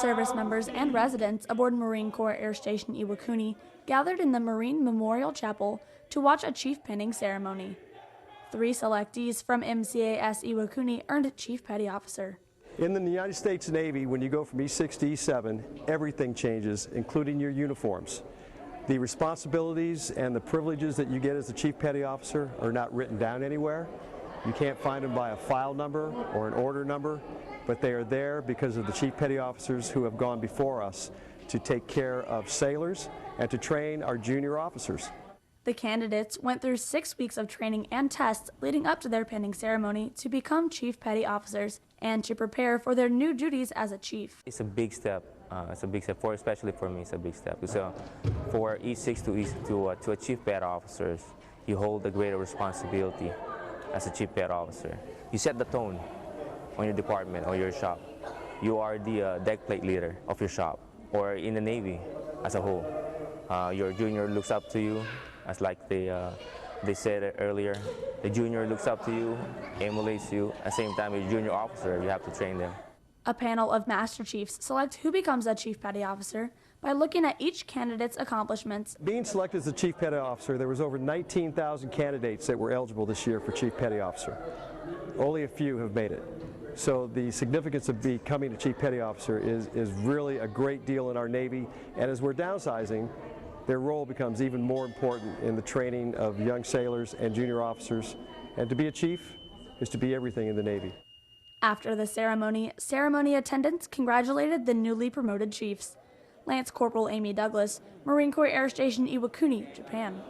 Service members and residents aboard Marine Corps Air Station Iwakuni gathered in the Marine Memorial Chapel to watch a chief pinning ceremony. 3 selectees from MCAS Iwakuni earned Chief Petty Officer. In the United States Navy, when you go from E6 to E7, everything changes, including your uniforms. The responsibilities and the privileges that you get as a Chief Petty Officer are not written down anywhere. You can't find them by a file number or an order number, but they are there because of the Chief Petty Officers who have gone before us to take care of sailors and to train our junior officers. The candidates went through 6 weeks of training and tests leading up to their pinning ceremony to become Chief Petty Officers and to prepare for their new duties as a chief. It's a big step. Especially for me, it's a big step. So for E6 to a Chief Petty Officers, you hold a greater responsibility as a Chief Petty Officer. You set the tone on your department or your shop. You are the deck plate leader of your shop, or in the Navy as a whole. Your junior looks up to you, as like they said earlier. The junior looks up to you, emulates you. At the same time, your junior officer, you have to train them. A panel of Master Chiefs select who becomes a Chief Petty Officer by looking at each candidate's accomplishments. Being selected as a Chief Petty Officer, there was over 19,000 candidates that were eligible this year for Chief Petty Officer. Only a few have made it. So the significance of becoming a Chief Petty Officer is really a great deal in our Navy, and as we're downsizing, their role becomes even more important in the training of young sailors and junior officers. And to be a chief is to be everything in the Navy. After the ceremony attendants congratulated the newly promoted chiefs. Lance Corporal Amy Douglas, Marine Corps Air Station Iwakuni, Japan.